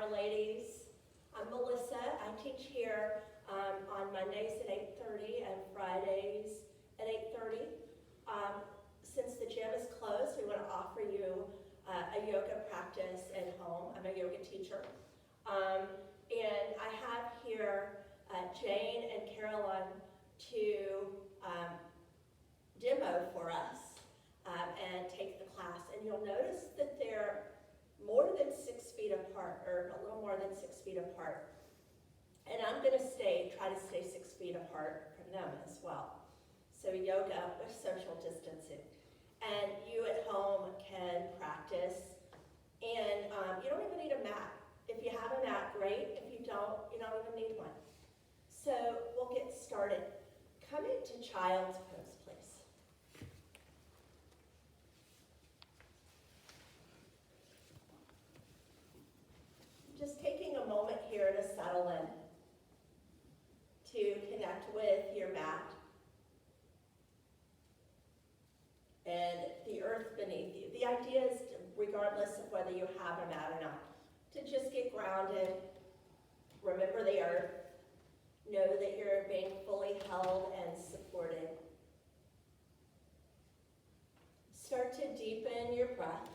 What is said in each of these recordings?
Powerladies. I'm Melissa. I teach here on Mondays at 8:30 and Fridays at 8:30. Since the gym is closed, we want to offer you a yoga practice at home. I'm a yoga teacher. And I have here Jane and Carolyn to demo for us and take the class. And you'll notice that they're more than 6 feet apart, or a little more than 6 feet apart. And I'm going to try to stay 6 feet apart from them as well. So yoga with social distancing. And you at home can practice. And you don't even need a mat. If you have a mat, great. If you don't even need one. So we'll get started. Come into child's pose, please. Just taking a moment here to settle in, to connect with your mat and the earth beneath you. The idea is, regardless of whether you have a mat or not, to just get grounded, remember the earth, know that you're being fully held and supported. Start to deepen your breath.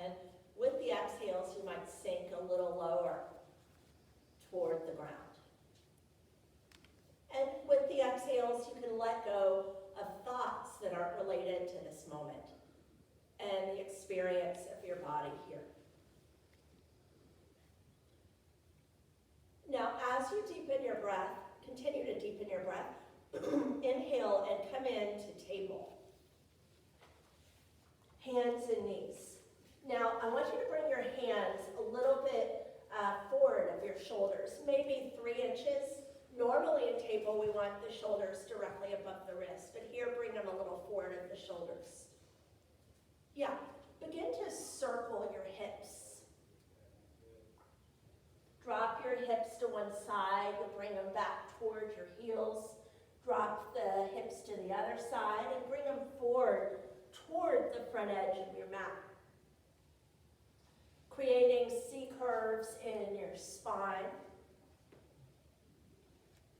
And with the exhales, you might sink a little lower toward the ground. And with the exhales, you can let go of thoughts that aren't related to this moment and the experience of your body here. Now, as you deepen your breath, continue to deepen your breath, inhale and come into table. Hands and knees. Now, I want you to bring your hands a little bit forward of your shoulders, maybe 3 inches. Normally in table, we want the shoulders directly above the wrist, but here, bring them a little forward of the shoulders. Yeah, begin to circle your hips. Drop your hips to one side, bring them back towards your heels. Drop the hips to the other side and bring them forward toward the front edge of your mat. Creating C curves in your spine.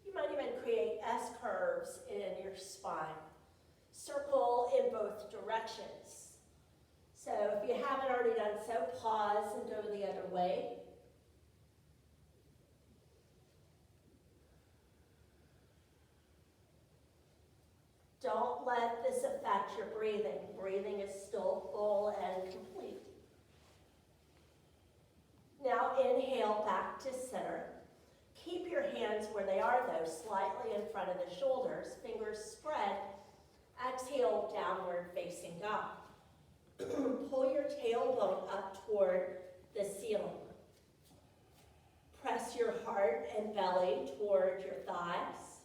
You might even create S curves in your spine. Circle in both directions. So if you haven't already done so, pause and go the other way. Don't let this affect your breathing. Breathing is still full and complete. Now inhale back to center. Keep your hands where they are though, slightly in front of the shoulders, fingers spread. Exhale, downward facing dog. Pull your tailbone up toward the ceiling. Press your heart and belly toward your thighs.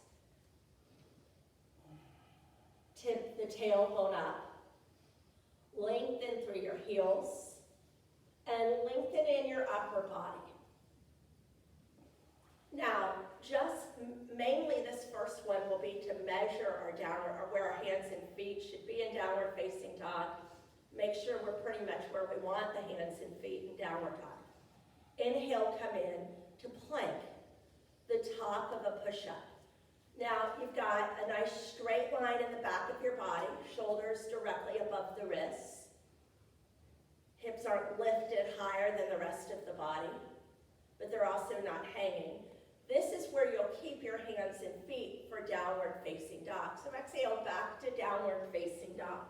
Tip the tailbone up. Lengthen through your heels. And lengthen in your upper body. Now, just mainly this first one will be to measure our downward, or where our hands and feet should be in downward facing dog. Make sure we're pretty much where we want the hands and feet in downward dog. Inhale, come in to plank, the top of a push-up. Now, you've got a nice straight line in the back of your body, shoulders directly above the wrists. Hips aren't lifted higher than the rest of the body, but they're also not hanging. This is where you'll keep your hands and feet for downward facing dog. So exhale back to downward facing dog.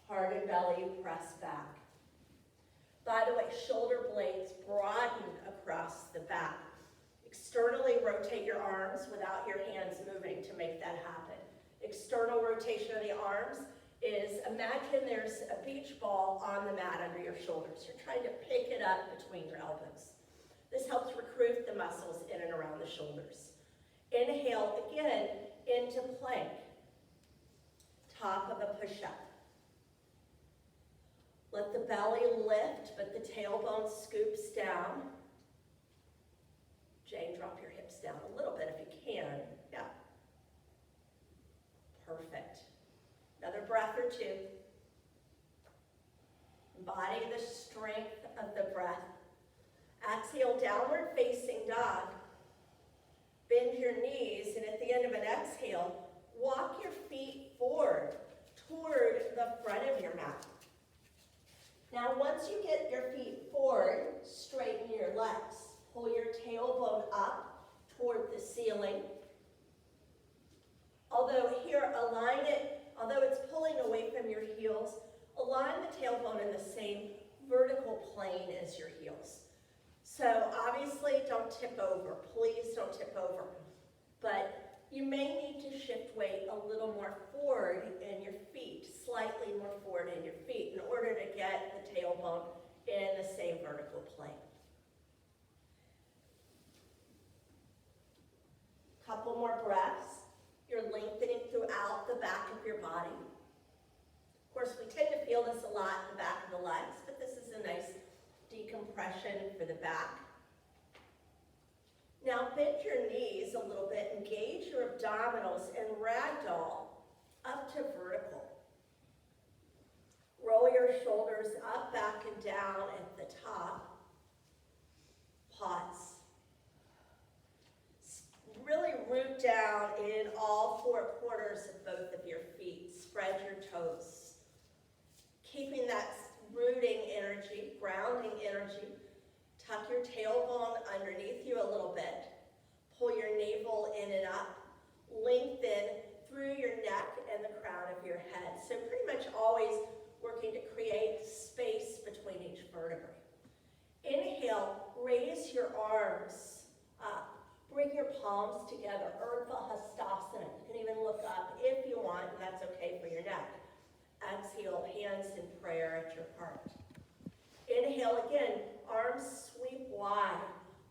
Heart and belly press back. By the way, shoulder blades broaden across the back. Externally rotate your arms without your hands moving to make that happen. External rotation of the arms is, imagine there's a beach ball on the mat under your shoulders. You're trying to pick it up between your elbows. This helps recruit the muscles in and around the shoulders. Inhale again into plank. Top of a push-up. Let the belly lift, but the tailbone scoops down. Jane, drop your hips down a little bit if you can. Yeah. Perfect. Another breath or for 2. Embody the strength of the breath. Exhale, downward facing dog. Bend your knees, and at the end of an exhale, walk your feet forward toward the front of your mat. Now, once you get your feet forward, straighten your legs. Pull your tailbone up toward the ceiling. Although it's pulling away from your heels, align the tailbone in the same vertical plane as your heels. So obviously don't tip over. Please don't tip over. But you may need to shift weight a little more forward in your feet, slightly more forward in your feet in order to get the tailbone in the same vertical plane. Couple more breaths. You're lengthening throughout the back of your body. Of course, we tend to feel this a lot in the back of the legs, but this is a nice decompression for the back. Now bend your knees a little bit, engage your abdominals, and ragdoll up to vertical. Roll your shoulders up, back, and down at the top. Pause. Really root down in all 4 quarters of both of your feet. Spread your toes. Keeping that rooting energy, grounding energy. Tuck your tailbone underneath you a little bit. Pull your navel in and up. Lengthen through your neck and the crown of your head. So pretty much always working to create space between each vertebrae. Inhale, raise your arms up. Bring your palms together, Urdhva Hastasana. You can even look up if you want, and that's okay for your neck. Exhale, hands in prayer at your heart. Inhale again, arms sweep wide,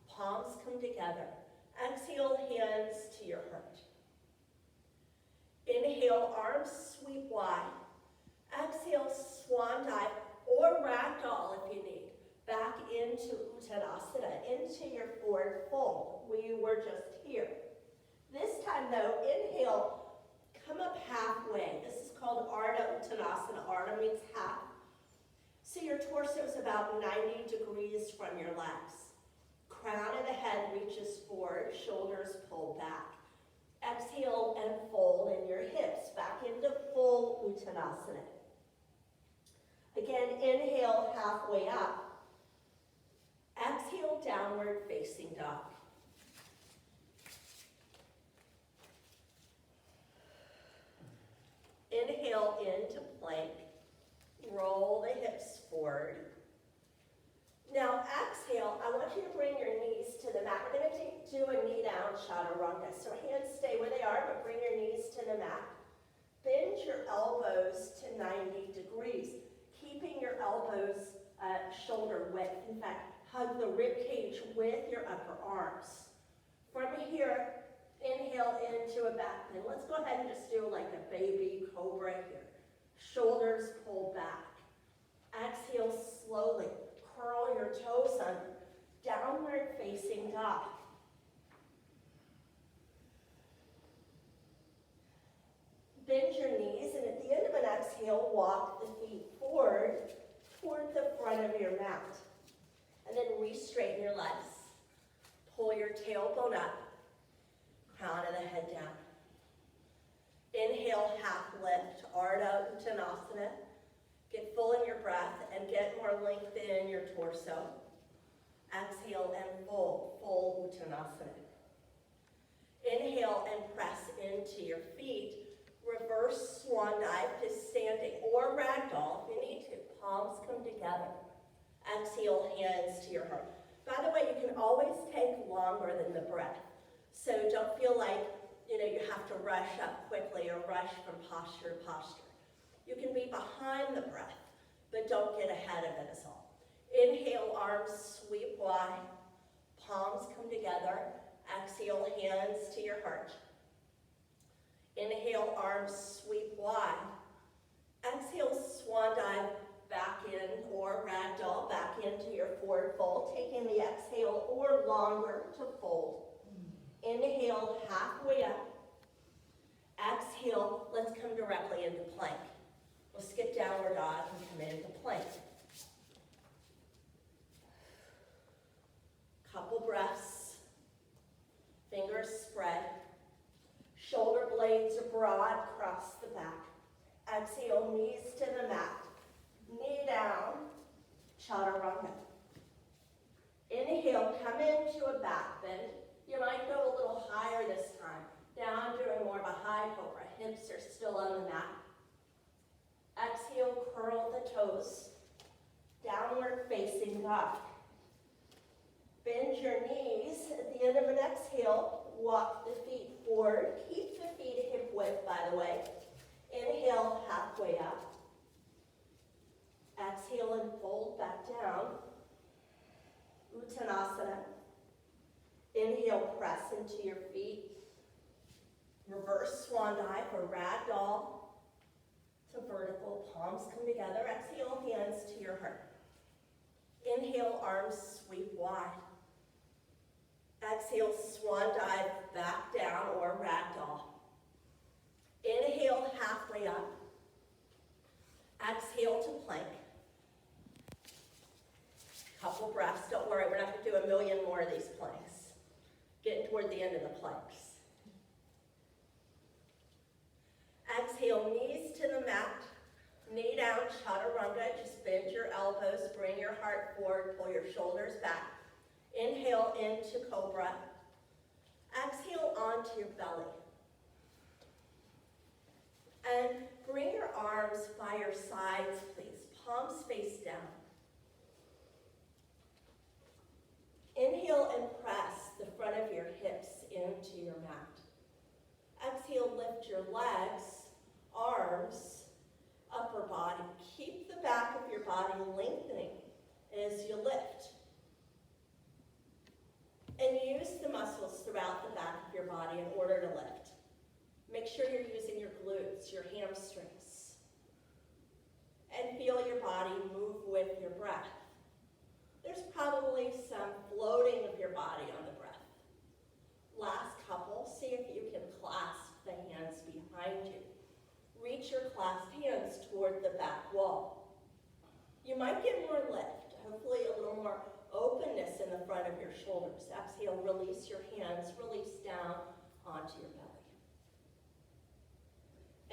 palms come together. Exhale, hands to your heart. Inhale, arms sweep wide. Exhale, swan dive or ragdoll if you need. Back into Uttanasana, into your forward fold. We were just here. This time though, inhale, come up halfway. This is called Ardha Uttanasana. Ardha means half. So your torso is about 90 degrees from your legs. Crown of the head reaches forward, shoulders pull back. Exhale and fold in your hips, back into full Uttanasana. Again, inhale halfway up. Exhale, downward facing dog. Inhale into plank. Roll the hips forward. Now exhale, I want you to bring your knees to the mat. We're going to do a knee down chaturanga. So hands stay where they are, but bring your knees to the mat. Bend your elbows to 90 degrees, keeping your elbows shoulder width. In fact, hug the rib cage with your upper arms. From here, inhale into a back bend. Let's go ahead and just do like a baby cobra here. Shoulders pull back. Exhale slowly. Curl your toes under. Downward facing dog. Bend your knees, and at the end of an exhale, walk the feet forward toward the front of your mat. And then re-straighten your legs. Pull your tailbone up. Crown of the head down. Inhale, half lift, Ardha Uttanasana. Get full in your breath and get more length in your torso. Exhale and fold, full Uttanasana. Inhale and press into your feet. Reverse swan dive to standing or ragdoll if you need to. Palms come together. Exhale, hands to your heart. By the way, you can always take longer than the breath. So don't feel like, you have to rush up quickly or rush from posture to posture. You can be behind the breath, but don't get ahead of it as all. Inhale, arms sweep wide. Palms come together. Exhale, hands to your heart. Inhale, arms sweep wide. Exhale, swan dive back in or ragdoll back into your forward fold, taking the exhale or longer to fold. Inhale, halfway up. Exhale, let's come directly into plank. We'll skip downward dog and come into plank. Couple breaths. Fingers spread. Shoulder blades are broad across the back. Exhale, knees to the mat. Knee down, chaturanga. Inhale, come into a back bend. You might go a little higher this time. Down, doing more of a high cobra. Hips are still on the mat. Exhale, curl the toes. Downward facing dog. Bend your knees. At the end of an exhale, walk the feet forward. Keep the feet hip width, by the way. Inhale, halfway up. Exhale and fold back down. Uttanasana. Inhale, press into your feet. Reverse swan dive or ragdoll to vertical. Palms come together. Exhale, hands to your heart. Inhale, arms sweep wide. Exhale, swan dive back down or ragdoll. Inhale, halfway up. Exhale to plank. Couple breaths, don't worry, we're not going to do a million more of these planks. Getting toward the end of the planks. Exhale, knees to the mat. Knee down, chaturanga. Just bend your elbows, bring your heart forward, pull your shoulders back. Inhale into cobra. Exhale onto your belly. And bring your arms by your sides, please. Palms face down. Inhale and press the front of your hips into your mat. Exhale, lift your legs, arms, upper body. Keep the back of your body lengthening as you lift. And use the muscles throughout the back of your body in order to lift. Make sure you're using your glutes, your hamstrings. And feel your body move with your breath. There's probably some floating of your body on the breath. Last couple, see if you can clasp the hands behind you. Reach your clasped hands toward the back wall. You might get more lift, hopefully a little more openness in the front of your shoulders. Exhale, release your hands, release down onto your belly.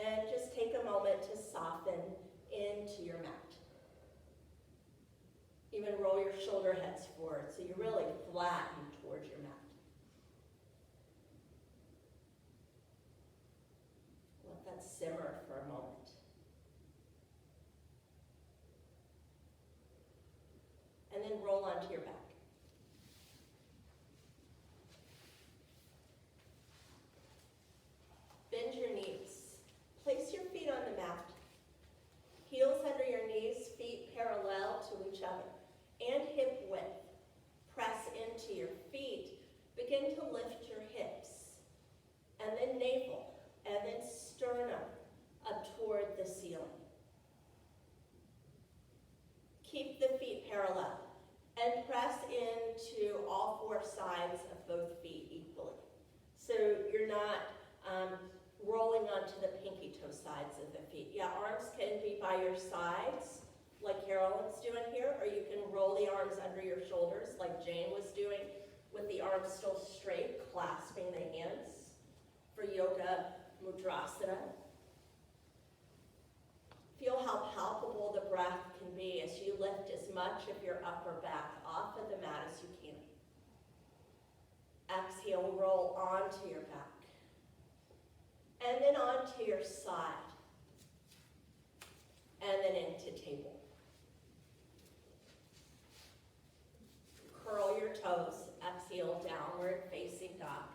And just take a moment to soften into your mat. Even roll your shoulder heads forward so you really flatten towards your mat. Let that simmer for a moment. And then roll onto your back. Bend your knees. Place your feet on the mat. Heels under your knees, feet parallel to each other. And hip width. Press into your feet. Begin to lift your hips. And then navel. And then sternum up toward the ceiling. Keep the feet parallel. And press into all four sides of both feet equally. So you're not rolling onto the pinky toe sides of the feet. Yeah, arms can be by your sides, like Carolyn's doing here, or you can roll the arms under your shoulders, like Jane was doing, with the arms still straight, clasping the hands for yoga mudrasana. Feel how palpable the breath can be as you lift as much of your upper back off of the mat as you can. Exhale, roll onto your back. And then onto your side. And then into table. Curl your toes. Exhale, downward facing dog.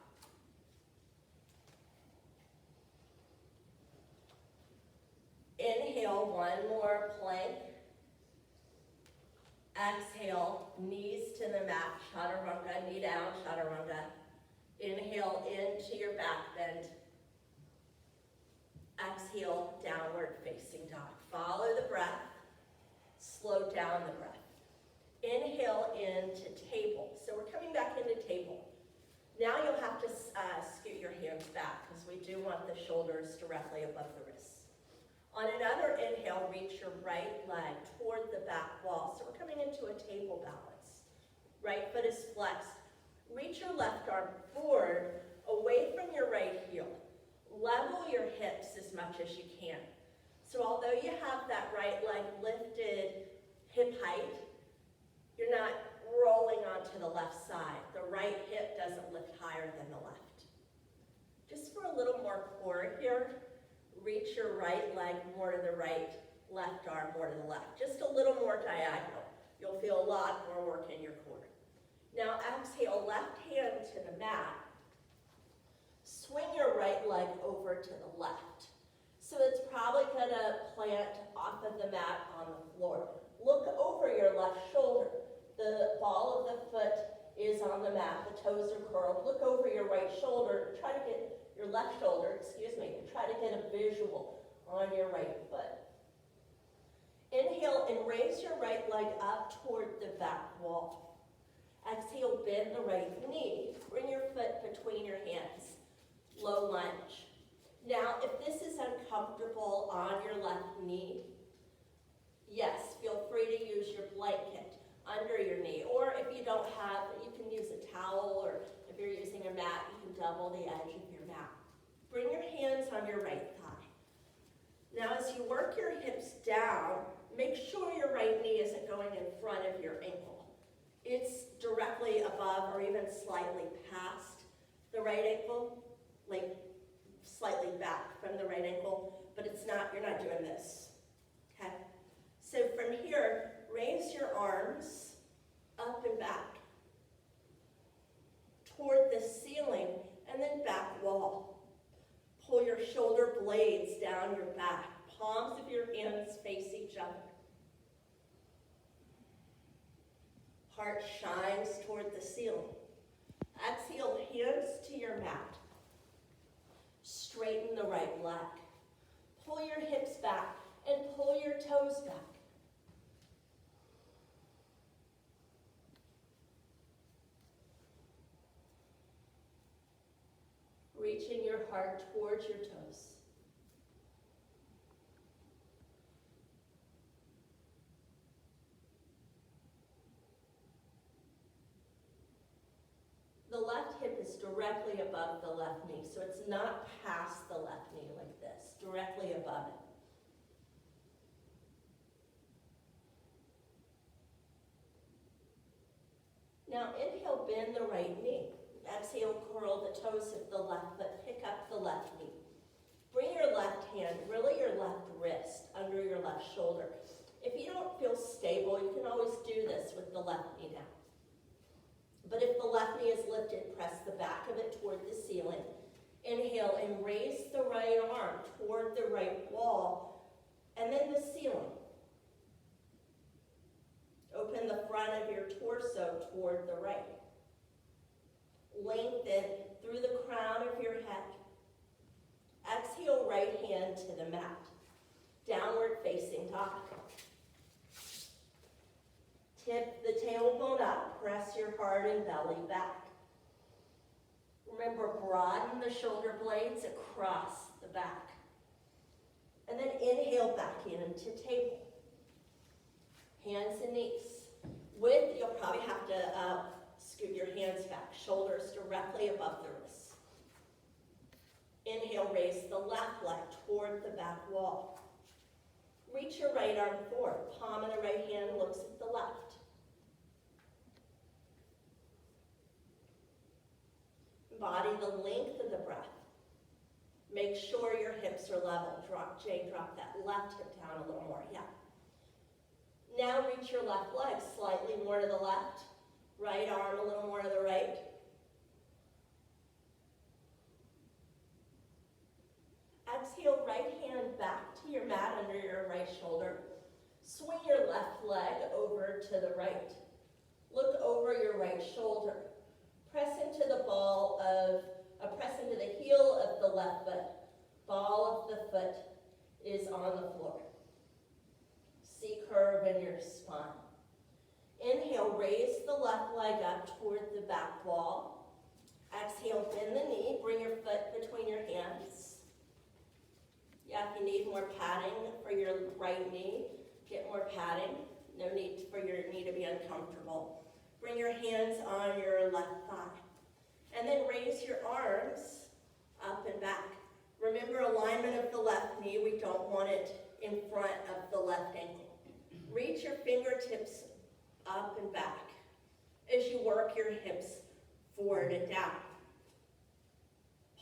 Inhale, one more plank. Exhale, knees to the mat, chaturanga, knee down, chaturanga. Inhale into your back bend. Exhale, downward facing dog. Follow the breath. Slow down the breath. Inhale into table. So we're coming back into table. Now you'll have to scoot your hands back because we do want the shoulders directly above the wrists. On another inhale, reach your right leg toward the back wall. So we're coming into a table balance. Right foot is flexed. Reach your left arm forward, away from your right heel. Level your hips as much as you can. So although you have that right leg lifted hip height, you're not rolling onto the left side. The right hip doesn't lift higher than the left. Just for a little more core here, reach your right leg more to the right, left arm more to the left. Just a little more diagonal. You'll feel a lot more work in your core. Now exhale, left hand to the mat. Swing your right leg over to the left. So it's probably gonna plant off of the mat on the floor. Look over your left shoulder. The ball of the foot is on the mat, the toes are curled. Look over your right shoulder, try to get your left shoulder, try to get a visual on your right foot. Inhale and raise your right leg up toward the back wall. Exhale, bend the right knee. Bring your foot between your hands. Low lunge. Now, if this is uncomfortable on your left knee, yes, feel free to use your blanket under your knee. Or if you don't have, you can use a towel, or if you're using a mat, you can double the edge of your mat. Bring your hands on your right thigh. Now, as you work your hips down, make sure your right knee isn't going in front of your ankle. It's directly above or even slightly past the right ankle, like slightly back from the right ankle, but it's not, you're not doing this, okay? So from here, raise your arms up and back toward the ceiling and then back wall. Pull your shoulder blades down your back. Palms of your hands face each other. Heart shines toward the ceiling. Exhale, hands to your mat. Straighten the right leg. Pull your hips back and pull your toes back. Reaching your heart towards your toes. The left hip is directly above the left knee, so it's not past the left knee like this, directly above it. Now inhale, bend the right knee. Exhale, curl the toes of the left foot, pick up the left knee. Bring your left hand, really your left wrist, under your left shoulder. If you don't feel stable, you can always do this with the left knee down. But if the left knee is lifted, press the back of it toward the ceiling. Inhale and raise the right arm toward the right wall, and then the ceiling. Open the front of your torso toward the right. Lengthen through the crown of your head. Exhale, right hand to the mat. Downward facing dog. Tip the tailbone up, press your heart and belly back. Remember, broaden the shoulder blades across the back. And then inhale back into table. Hands and knees. You'll probably have to scoot your hands back, shoulders directly above the wrists. Inhale, raise the left leg toward the back wall. Reach your right arm forward. Palm of the right hand looks at the left. Body the length of the breath. Make sure your hips are level. Drop that left hip down a little more. Yeah. Now reach your left leg slightly more to the left. Right arm a little more to the right. Exhale, right hand back to your mat under your right shoulder. Swing your left leg over to the right. Look over your right shoulder. Press into the heel of the left foot. Ball of the foot is on the floor. See curve in your spine. Inhale, raise the left leg up toward the back wall. Exhale, bend the knee, bring your foot between your hands. Yeah, if you need more padding for your right knee, get more padding. No need for your knee to be uncomfortable. Bring your hands on your left thigh. And then raise your arms up and back. Remember alignment of the left knee. We don't want it in front of the left ankle. Reach your fingertips up and back as you work your hips forward and down.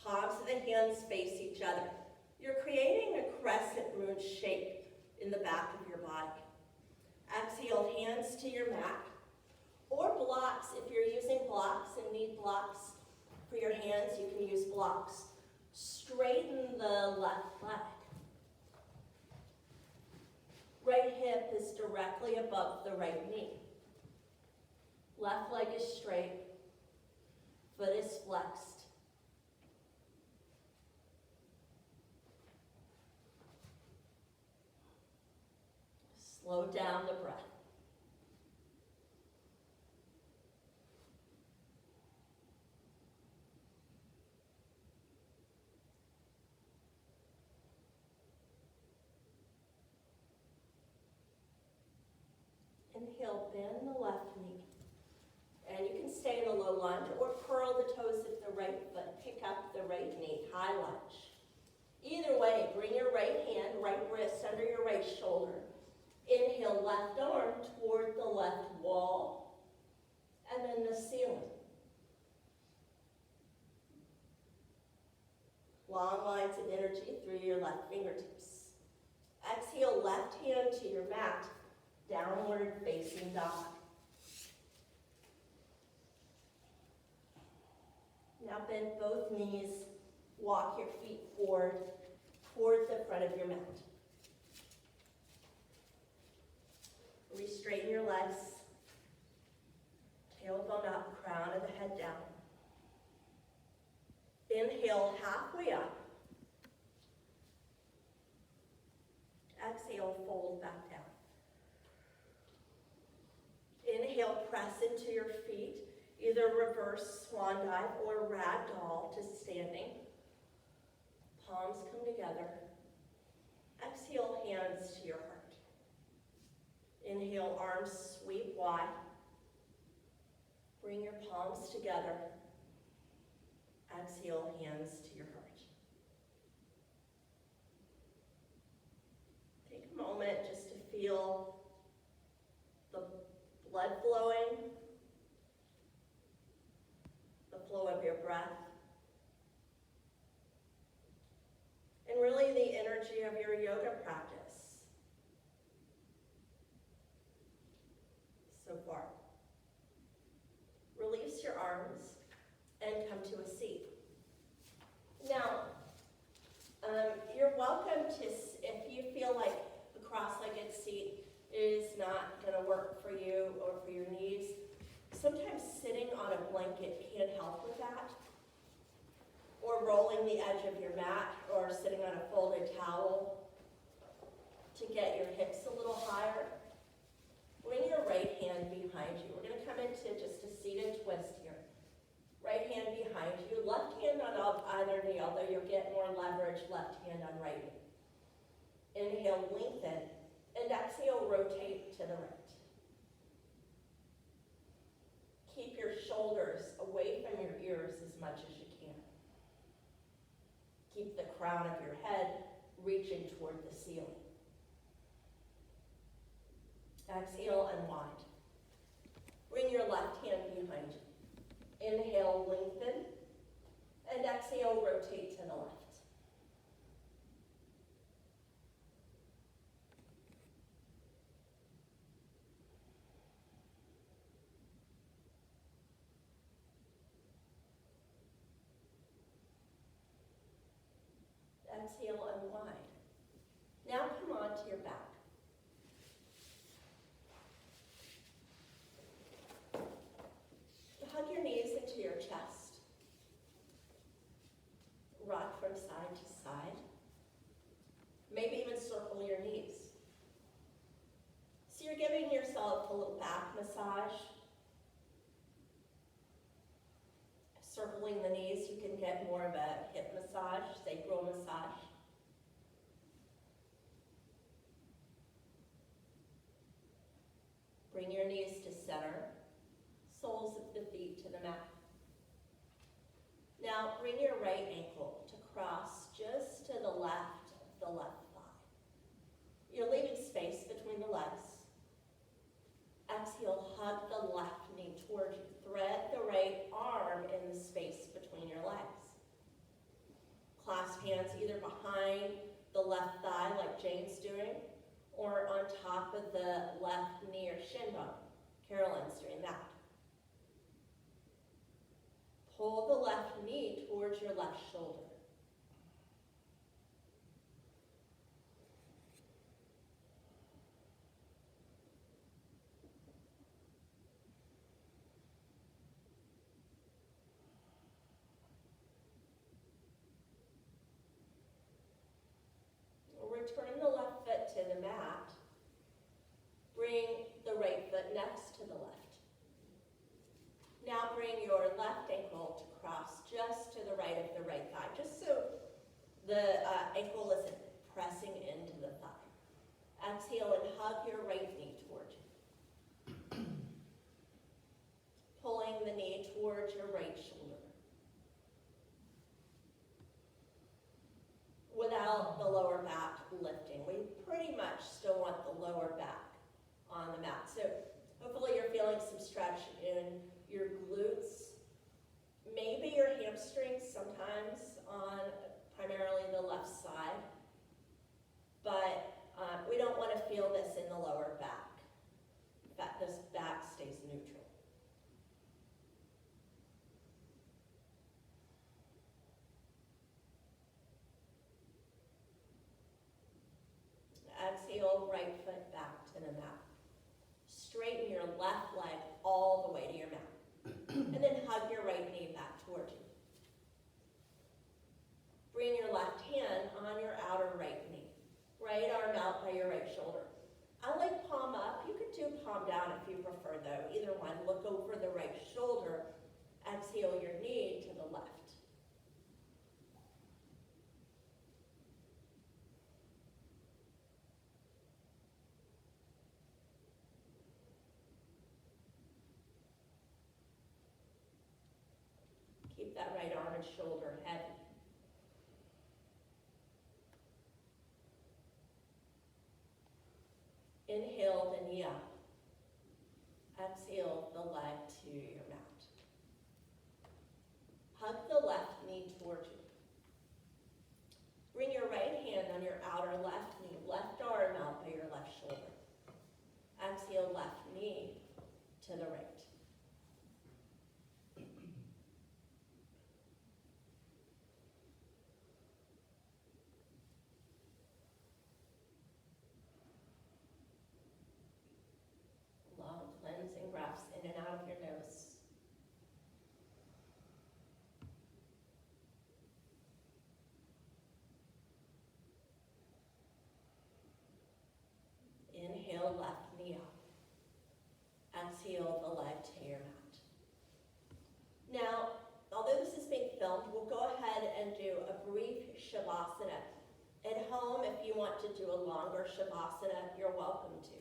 Palms of the hands face each other. You're creating a crescent moon shape in the back of your body. Exhale, hands to your mat. Or blocks, if you're using blocks and need blocks for your hands, you can use blocks. Straighten the left leg. Right hip is directly above the right knee. Left leg is straight. Foot is flexed. Slow down the breath. Inhale, bend the left knee. And you can stay in a low lunge or curl the toes of the right foot. Pick up the right knee, high lunge. Either way, bring your right hand, right wrist under your right shoulder. Inhale, left arm toward the left wall, and then the ceiling. Long lines of energy through your left fingertips. Exhale, left hand to your mat, downward facing dog. Now bend both knees, walk your feet forward toward the front of your mat. Re-straighten your legs, tailbone up, crown of the head down. Inhale, halfway up. Exhale, fold back down. Inhale, press into your feet, either reverse swan dive or ragdoll to standing. Palms come together. Exhale, hands to your heart. Inhale, arms sweep wide. Bring your palms together. Exhale, hands to your heart. Take a moment just to feel the blood flowing, the flow of your breath, and really the energy of your yoga practice so far. Release your arms and come to a seat. Now, you're welcome to, if you feel like the cross-legged seat is not going to work for you or for your knees, sometimes sitting on a blanket can help with that. Or rolling the edge of your mat or sitting on a folded towel to get your hips a little higher. Bring your right hand behind you. We're going to come into just a seated twist here. Right hand behind you, left hand on either knee, although you'll get more leverage left hand on right knee. Inhale, lengthen, and exhale, rotate to the right. Keep your shoulders away from your ears as much as you can. Keep the crown of your head reaching toward the ceiling. Exhale, unwind. Bring your left hand behind you. Inhale, lengthen, and exhale, rotate to the left. Exhale, unwind. Now come on to your back. Hug your knees into your chest. Rock from side to side. Maybe even circle your knees. So you're giving yourself a little back massage. Circling the knees, you can get more of a hip massage, sacral massage. Bring your knees to center, soles of the feet to the mat. Now bring your right ankle to cross just to the left of the left thigh. You're leaving space between the legs. Exhale, hug the left knee towards you. Thread the right arm in the space between your legs. Clasp hands either behind the left thigh like Jane's doing, or on top of the left knee or shin bone. Carolyn's doing that. Pull the left knee towards your left shoulder. Return the left foot to the mat. Bring the right foot next to the left. Now bring your left ankle to cross just to the right of the right thigh, just so the ankle isn't pressing into the thigh. Exhale and hug your right knee towards you. Pulling the knee towards your right shoulder. Without the lower back lifting. We pretty much still want the lower back on the mat. So hopefully you're feeling some stretch in your glutes, maybe your hamstrings sometimes on primarily the left side, but we don't want to feel this in the lower back. In fact, this back stays neutral. Exhale, right foot back to the mat. Straighten your left leg all the way to your mat. And then hug your right knee back towards you. Bring your left hand on your outer right knee. Right arm out by your right shoulder. I like palm up. You could do palm down if you prefer though. Either one. Look over the right shoulder. Exhale your knee to the left. Keep that right arm and shoulder heavy. Inhale the knee up. Exhale the leg to your mat. Hug the left knee towards you. Bring your right hand on your outer left knee, left arm out by your left shoulder. Exhale left knee to the right. Cleansing breaths in and out of your nose. Inhale, left knee up. Exhale the leg to your mat. Now, although this is being filmed, we'll go ahead and do a brief Shavasana. At home, if you want to do a longer Shavasana, you're welcome to.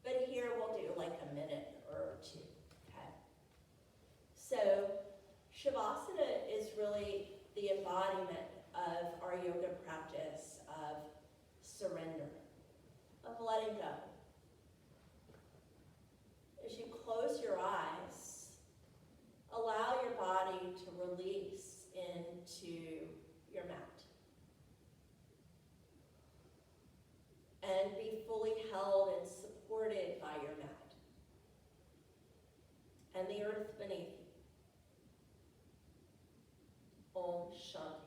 But here we'll do like a minute or two, okay? So Shavasana is really the embodiment of our yoga practice of surrender, of letting go. As you close your eyes, allow your body to release into your mat. And be fully held and supported by your mat and the earth beneath you. Om Shanti.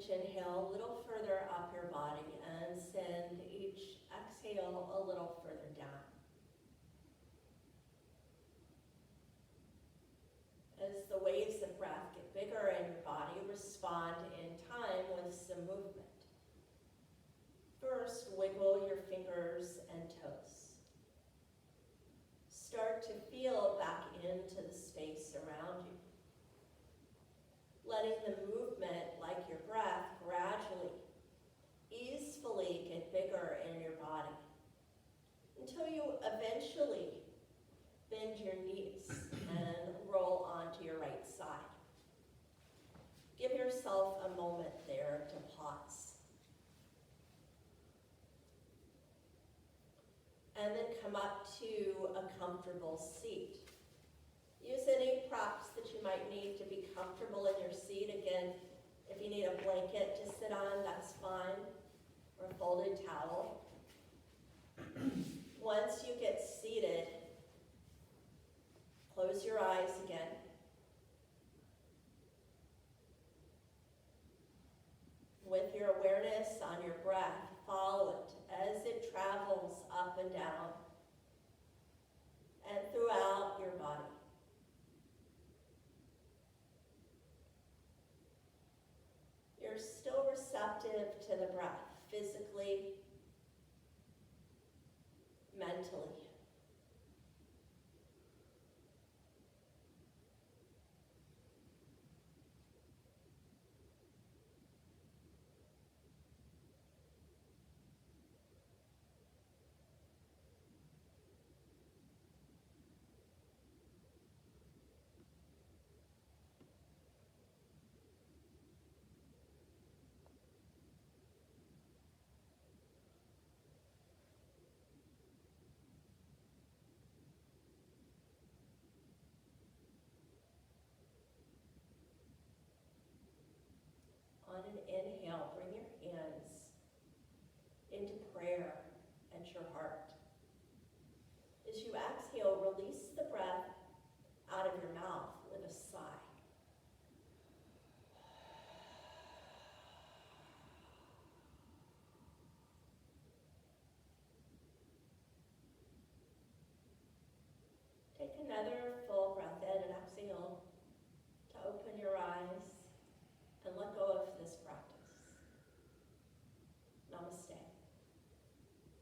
each inhale a little further up your body and send each exhale a little further down. As the waves of breath get bigger in your body, respond in time with some movement. First, wiggle your fingers and toes. Start to feel back into the space around you. Letting the movement, like your breath, gradually, easily get bigger in your body until you eventually bend your knees and roll onto your right side. Give yourself a moment there to pause. And then come up to a comfortable seat. Use any props that you might need to be comfortable in your seat. Again, if you need a blanket to sit on, that's fine, or a folded towel. Once you get seated, close your eyes again.